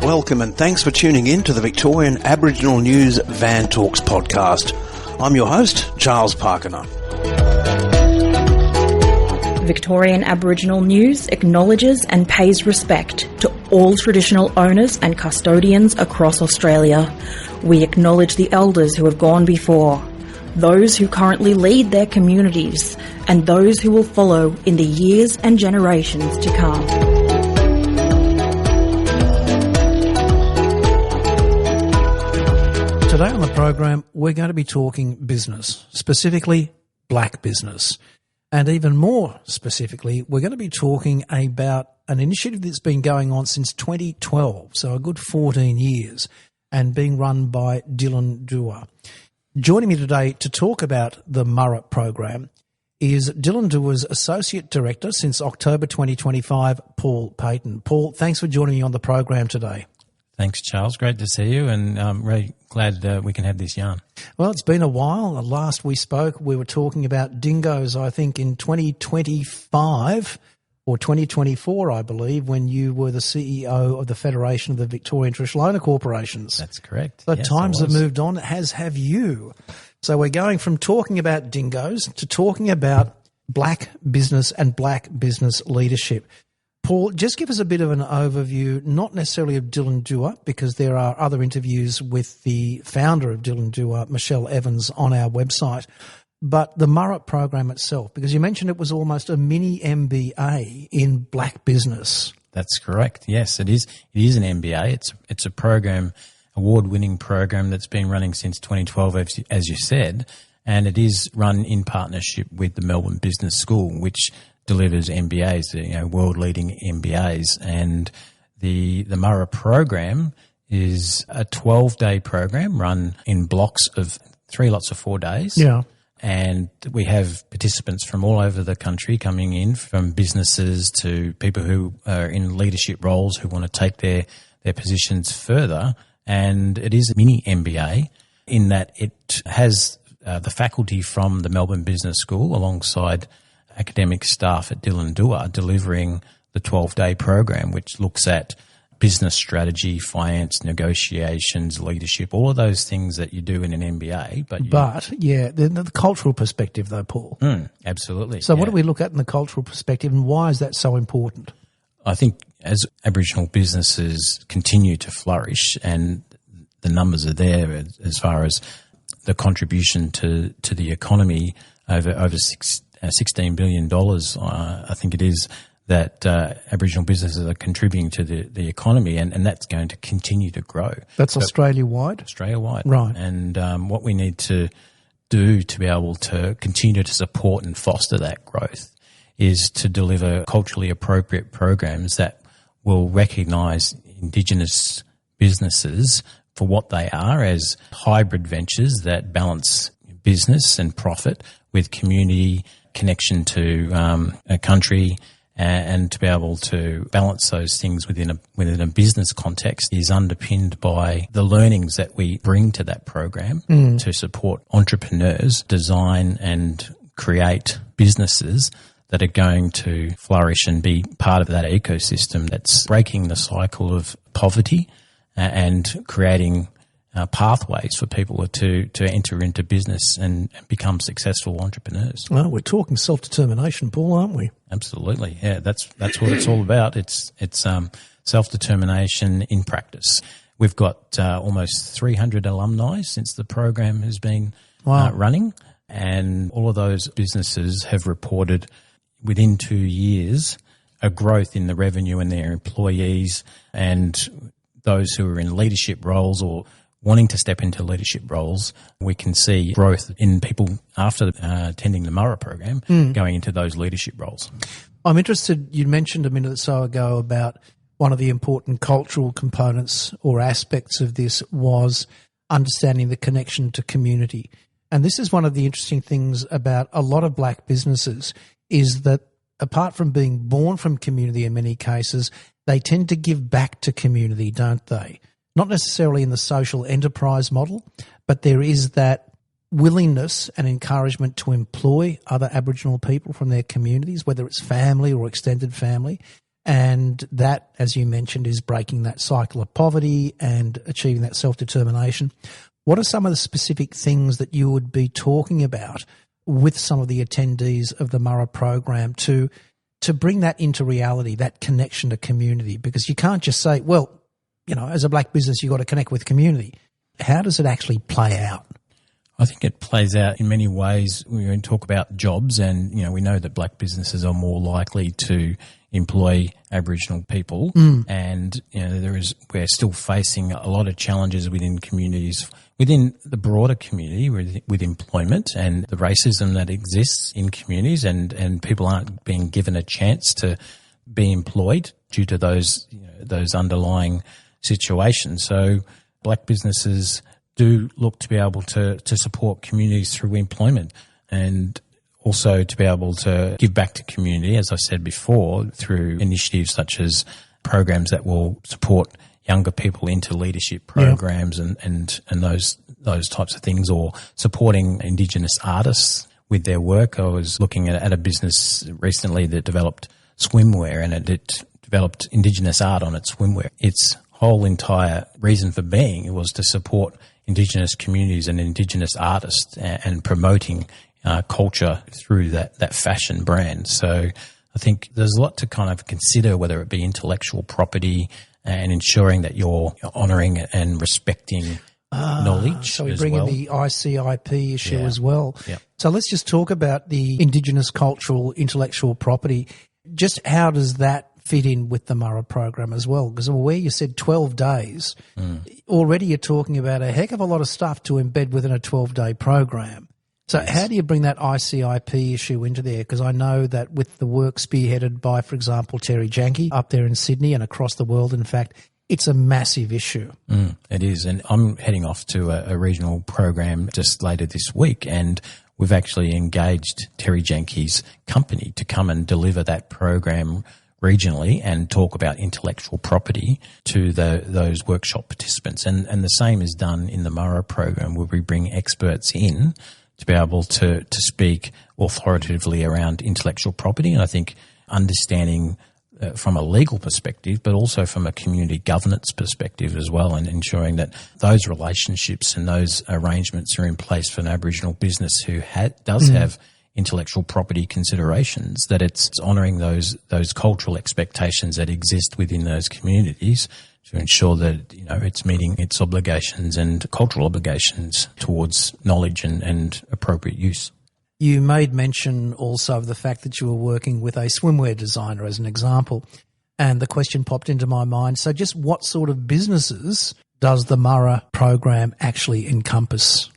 Welcome and thanks for tuning in to the Victorian Aboriginal News Van Talks podcast. I'm your host, Charles Parkiner. Victorian Aboriginal News acknowledges and pays respect to all traditional owners and custodians across Australia. We acknowledge the elders who have gone before, those who currently lead their communities, and those who will follow in the years and generations to come. Today on the program, we're going to be talking business, specifically black business. And even more specifically, we're going to be talking about an initiative that's been going on since 2012, so a good 14 years, and being run by Dilin Duwa. Joining me today to talk about the Murra program is Dilin Duwa's Associate Director since October 2025, Paul Paton. Paul, thanks for joining me on the program today. Thanks, Charles. Great to see you, and I'm really glad we can have this yarn. Well, it's been a while. Last we spoke, we were talking about dingoes, I think, in 2025 or 2024, I believe, when you were the CEO of the Federation of the Victorian Traditional Owner Corporations. That's correct. But yes, times have moved on, as have you. So we're going from talking about dingoes to talking about black business and black business leadership. Paul, just give us a bit of an overview, not necessarily of Dilin Duwa, because there are other interviews with the founder of Dilin Duwa, Michelle Evans, on our website, but the Murra program itself, because you mentioned it was almost a mini MBA in black business. That's correct. Yes, it is. It is an MBA. It's a program, award-winning program that's been running since 2012, as you said, and it is run in partnership with the Melbourne Business School, which delivers MBAs, world-leading MBAs. And the Murra program is a 12-day program run in blocks of 3 lots of 4 days. Yeah. And we have participants from all over the country coming in, from businesses to people who are in leadership roles who want to take their positions further. And it is a mini MBA in that it has the faculty from the Melbourne Business School alongside academic staff at Dilin Duwa delivering the 12-day program, which looks at business strategy, finance, negotiations, leadership, all of those things that you do in an MBA. But the cultural perspective though, Paul. Absolutely. So what do we look at in the cultural perspective, and why is that so important? I think as Aboriginal businesses continue to flourish, and the numbers are there as far as the contribution to the economy over $16 billion, I think it is, that Aboriginal businesses are contributing to the economy, and that's going to continue to grow. That's Australia-wide? Australia-wide. Right. And what we need to do to be able to continue to support and foster that growth is to deliver culturally appropriate programs that will recognise Indigenous businesses for what they are, as hybrid ventures that balance business and profit with community connection to a country, and to be able to balance those things within a business context is underpinned by the learnings that we bring to that program to support entrepreneurs design and create businesses that are going to flourish and be part of that ecosystem that's breaking the cycle of poverty and creating pathways for people to enter into business and become successful entrepreneurs. Well, we're talking self-determination, Paul, aren't we? Absolutely. Yeah, that's what it's all about. It's self-determination in practice. We've got almost 300 alumni since the program has been running, and all of those businesses have reported within 2 years a growth in the revenue in their employees, and those who are in leadership roles or wanting to step into leadership roles, we can see growth in people after attending the Murra program going into those leadership roles. I'm interested, you mentioned a minute or so ago about one of the important cultural components or aspects of this was understanding the connection to community. And this is one of the interesting things about a lot of black businesses, is that apart from being born from community in many cases, they tend to give back to community, don't they? Not necessarily in the social enterprise model, but there is that willingness and encouragement to employ other Aboriginal people from their communities, whether it's family or extended family. And that, as you mentioned, is breaking that cycle of poverty and achieving that self-determination. What are some of the specific things that you would be talking about with some of the attendees of the Murra program to bring that into reality, that connection to community? Because you can't just say, well, you know, as a black business, you've got to connect with community. How does it actually play out? I think it plays out in many ways. We talk about jobs, and you know, we know that black businesses are more likely to employ Aboriginal people, and you know, we're still facing a lot of challenges within communities, within the broader community with employment and the racism that exists in communities, and people aren't being given a chance to be employed due to those underlying situations. So black businesses do look to be able to support communities through employment, and also to be able to give back to community, as I said before, through initiatives such as programs that will support younger people into leadership programs and those types of things, or supporting Indigenous artists with their work. I was looking at a business recently that developed swimwear, and it developed Indigenous art on its swimwear. Its whole entire reason for being was to support Indigenous communities and Indigenous artists and promoting culture through that fashion brand. So I think there's a lot to kind of consider, whether it be intellectual property and ensuring that you're honouring and respecting knowledge. So we as bring well. in the ICIP issue as well. Yeah. So let's just talk about the Indigenous cultural intellectual property. Just how does that fit in with the Murra program as well? Because where you said 12 days, already you're talking about a heck of a lot of stuff to embed within a 12-day program. So how do you bring that ICIP issue into there? Because I know that with the work spearheaded by, for example, Terry Janke up there in Sydney and across the world, in fact, it's a massive issue. It is. And I'm heading off to a regional program just later this week, and we've actually engaged Terry Janke's company to come and deliver that program regionally and talk about intellectual property to those workshop participants. And the same is done in the Murra program, where we bring experts in to be able to speak authoritatively around intellectual property. And I think understanding from a legal perspective, but also from a community governance perspective as well, and ensuring that those relationships and those arrangements are in place for an Aboriginal business who does have intellectual property considerations, that it's honouring those cultural expectations that exist within those communities to ensure that, you know, it's meeting its obligations and cultural obligations towards knowledge and appropriate use. You made mention also of the fact that you were working with a swimwear designer as an example, and the question popped into my mind. So just what sort of businesses does the Murra program actually encompass?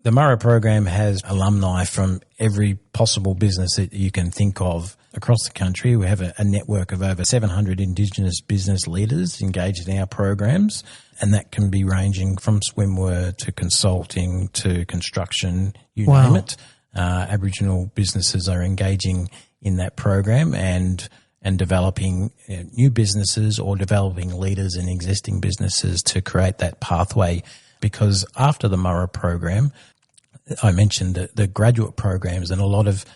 The Murra program has alumni from every possible business that you can think of across the country. We have a network of over 700 Indigenous business leaders engaged in our programs, and that can be ranging from swimwear to consulting to construction, you name it. Aboriginal businesses are engaging in that program and developing new businesses or developing leaders in existing businesses to create that pathway. Because after the Murra program, I mentioned the graduate programs, and a lot of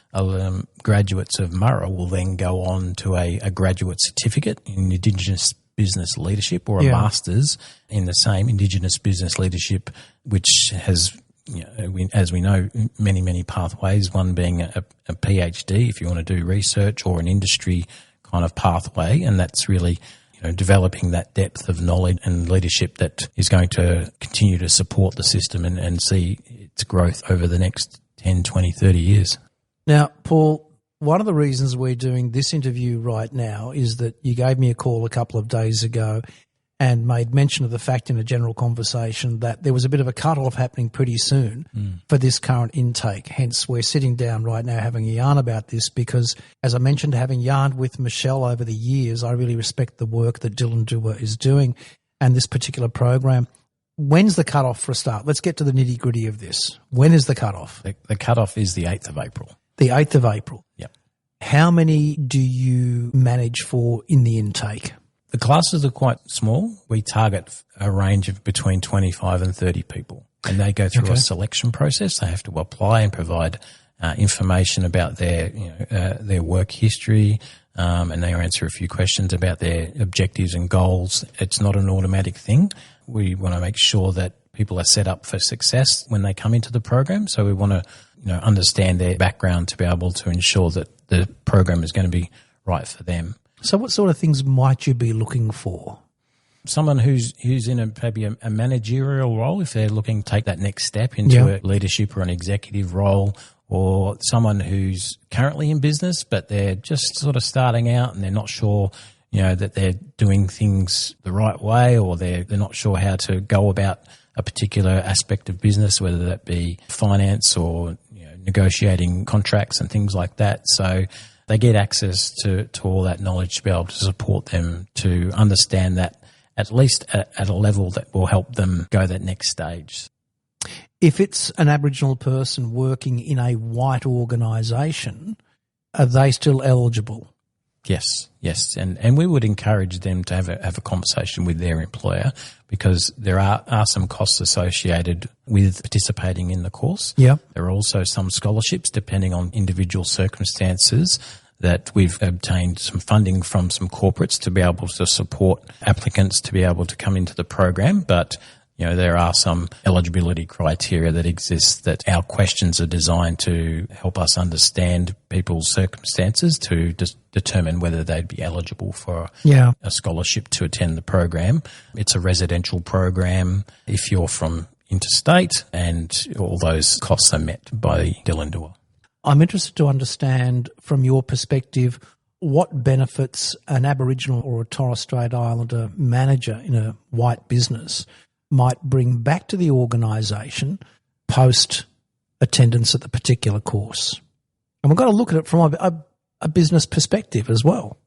graduates of Murra will then go on to a graduate certificate in Indigenous business leadership, or a master's in the same Indigenous business leadership, which has, you know, as we know, many pathways, one being a PhD if you want to do research, or an industry kind of pathway, and that's really, you know, developing that depth of knowledge and leadership that is going to continue to support the system and see its growth over the next 10, 20, 30 years. Now, Paul, one of the reasons we're doing this interview right now is that you gave me a call a couple of days ago and made mention of the fact in a general conversation that there was a bit of a cut-off happening pretty soon for this current intake. Hence, we're sitting down right now having a yarn about this because, as I mentioned, having yarned with Michelle over the years, I really respect the work that Dilin Duwa is doing and this particular program. When's the cut-off for a start? Let's get to the nitty-gritty of this. When is the cut-off? The cut-off is the 8th of April. The 8th of April. Yep. How many do you manage for in the intake? The classes are quite small. We target a range of between 25 and 30 people. And they go through a selection process. They have to apply and provide information about their work history, and they answer a few questions about their objectives and goals. It's not an automatic thing. We want to make sure that people are set up for success when they come into the program. So we want to, understand their background to be able to ensure that the program is going to be right for them. So what sort of things might you be looking for? Someone who's in maybe a managerial role, if they're looking to take that next step into a leadership or an executive role, or someone who's currently in business but they're just sort of starting out and they're not sure, that they're doing things the right way, or they're not sure how to go about a particular aspect of business, whether that be finance or negotiating contracts and things like that. So they get access to all that knowledge to be able to support them to understand that at least at a level that will help them go that next stage. If it's an Aboriginal person working in a white organisation, are they still eligible? Yes. And we would encourage them to have a conversation with their employer, because there are some costs associated with participating in the course. Yeah. There are also some scholarships, depending on individual circumstances, that we've obtained some funding from some corporates to be able to support applicants to be able to come into the program. But there are some eligibility criteria that exist that our questions are designed to help us understand people's circumstances to determine whether they'd be eligible for a scholarship to attend the program. It's a residential program if you're from interstate, and all those costs are met by Dilin Duwa. I'm interested to understand from your perspective what benefits an Aboriginal or a Torres Strait Islander manager in a white business might bring back to the organisation post attendance at the particular course. And we've got to look at it from a business perspective as well.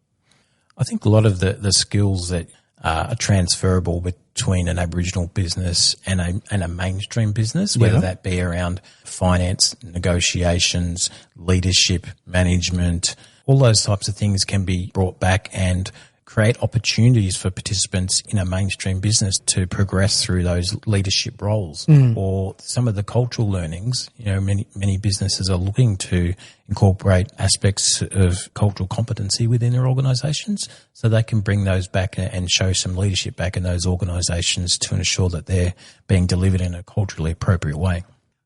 I think a lot of the skills that are transferable between an Aboriginal business and a mainstream business, whether that be around finance, negotiations, leadership, management, all those types of things can be brought back and create opportunities for participants in a mainstream business to progress through those leadership roles. Or some of the cultural learnings, many businesses are looking to incorporate aspects of cultural competency within their organisations, so they can bring those back and show some leadership back in those organisations to ensure that they're being delivered in a culturally appropriate way.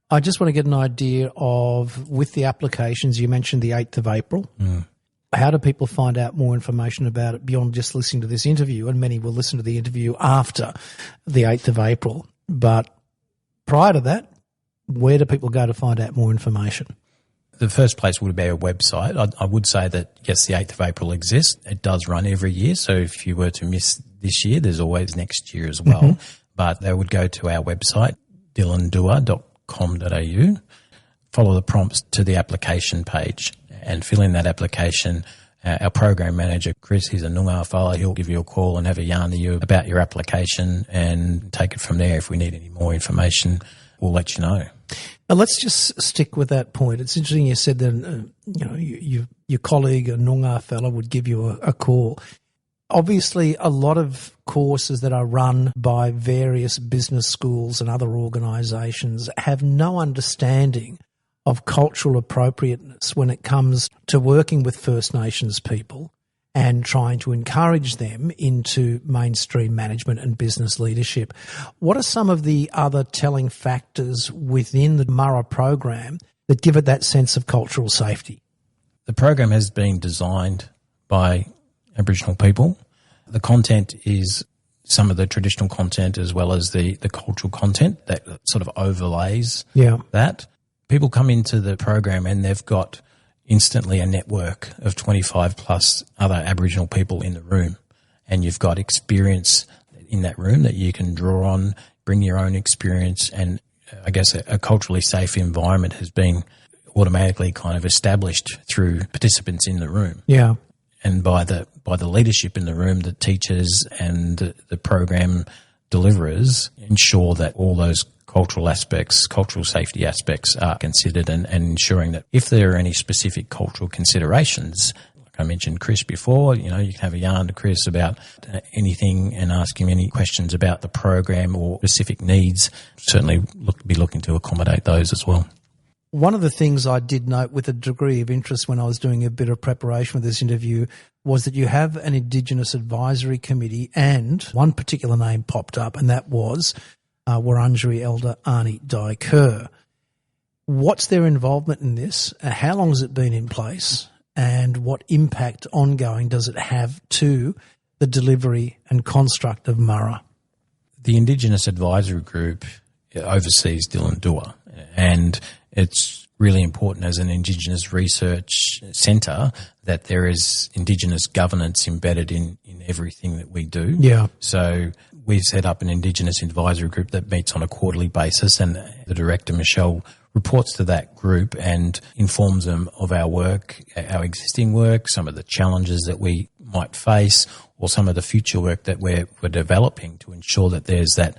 I just want to get an idea of, with the applications, you mentioned the 8th of April. How do people find out more information about it beyond just listening to this interview? And many will listen to the interview after the 8th of April. But prior to that, where do people go to find out more information? The first place would be a website. I would say that, yes, the 8th of April exists. It does run every year. So if you were to miss this year, there's always next year as well. But they would go to our website, dilinduwa.com.au, follow the prompts to the application page, and fill in that application. Our program manager, Chris, he's a Noongar fella. He'll give you a call and have a yarn to you about your application and take it from there. If we need any more information, we'll let you know. Now, let's just stick with that point. It's interesting you said that your colleague, a Noongar fella, would give you a call. Obviously, a lot of courses that are run by various business schools and other organisations have no understanding of cultural appropriateness when it comes to working with First Nations people and trying to encourage them into mainstream management and business leadership. What are some of the other telling factors within the MURA program that give it that sense of cultural safety? The program has been designed by Aboriginal people. The content is some of the traditional content as well as the cultural content that sort of overlays that. People come into the program and they've got instantly a network of 25 plus other Aboriginal people in the room, and you've got experience in that room that you can draw on, bring your own experience, and I guess a culturally safe environment has been automatically kind of established through participants in the room. Yeah. And by the leadership in the room, the teachers and the program deliverers ensure that all those cultural aspects, cultural safety aspects are considered, and ensuring that if there are any specific cultural considerations, like I mentioned Chris before. You can have a yarn to Chris about anything and ask him any questions about the program or specific needs. Certainly be looking to accommodate those as well. One of the things I did note with a degree of interest when I was doing a bit of preparation for this interview was that you have an Indigenous Advisory Committee, and one particular name popped up, and that was Wurundjeri Elder Arnie Dai Kerr. What's their involvement in this? How long has it been in place? And what impact ongoing does it have to the delivery and construct of Murra? The Indigenous Advisory Group oversees Dilin Duwa, and it's really important as an Indigenous research centre that there is Indigenous governance embedded in everything that we do. Yeah. So we've set up an Indigenous Advisory Group that meets on a quarterly basis, and the Director, Michelle, reports to that group and informs them of our work, our existing work, some of the challenges that we might face, or some of the future work that we're developing to ensure that there's that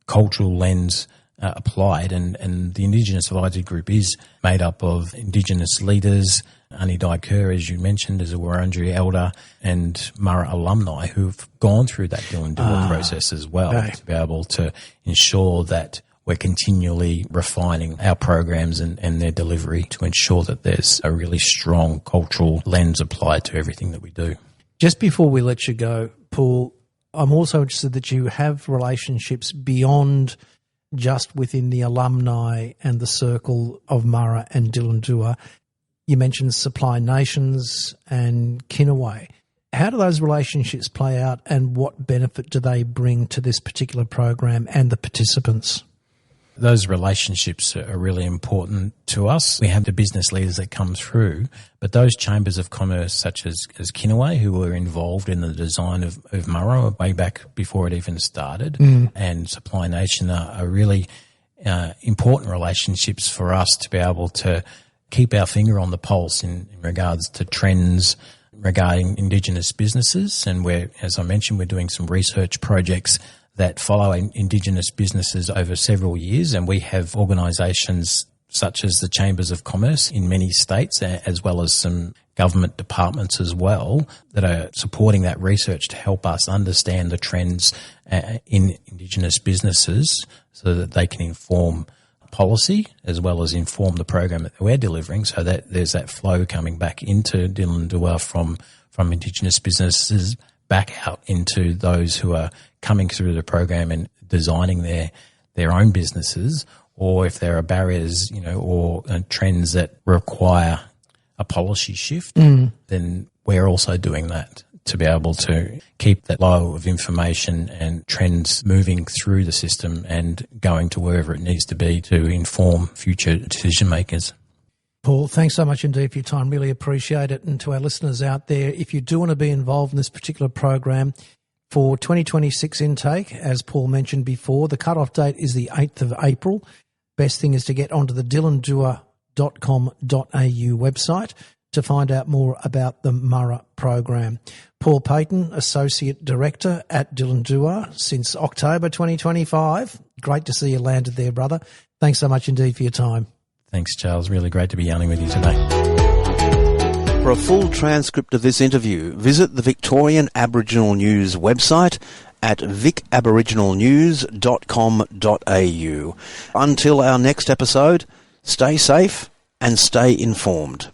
cultural lens applied. And the Indigenous Advisory Group is made up of Indigenous leaders. Arnie Dai Kerr, as you mentioned, is a Wurundjeri elder, and Murra alumni who've gone through that Dilin Duwa process as well, to be able to ensure that we're continually refining our programs and their delivery to ensure that there's a really strong cultural lens applied to everything that we do. Just before we let you go, Paul, I'm also interested that you have relationships beyond just within the alumni and the circle of Murra and Dilin Duwa. You mentioned Supply Nations and Kinaway. How do those relationships play out, and what benefit do they bring to this particular program and the participants? Those relationships are really important to us. We have the business leaders that come through, but those chambers of commerce such as Kinaway, who were involved in the design of Murra way back before it even started, and Supply Nation are really important relationships for us to be able to keep our finger on the pulse in regards to trends regarding Indigenous businesses. And as I mentioned, we're doing some research projects that follow Indigenous businesses over several years, and we have organisations such as the Chambers of Commerce in many states, as well as some government departments as well, that are supporting that research to help us understand the trends in Indigenous businesses so that they can inform policy as well as inform the program that we're delivering, so that there's that flow coming back into Dilin Duwa from Indigenous businesses back out into those who are coming through the program and designing their own businesses, or if there are barriers, or trends that require a policy shift, then we're also doing that to be able to keep that flow of information and trends moving through the system and going to wherever it needs to be to inform future decision makers. Paul, thanks so much indeed for your time. Really appreciate it. And to our listeners out there, if you do want to be involved in this particular program for 2026 intake, as Paul mentioned before, the cut-off date is the 8th of April. Best thing is to get onto the dilindua.com.au website to find out more about the Murra program. Paul Paton, Associate Director at Dilin Duwa since October 2025. Great to see you landed there, brother. Thanks so much indeed for your time. Thanks, Charles. Really great to be yarning with you today. For a full transcript of this interview, visit the Victorian Aboriginal News website at vicaboriginalnews.com.au. Until our next episode, stay safe and stay informed.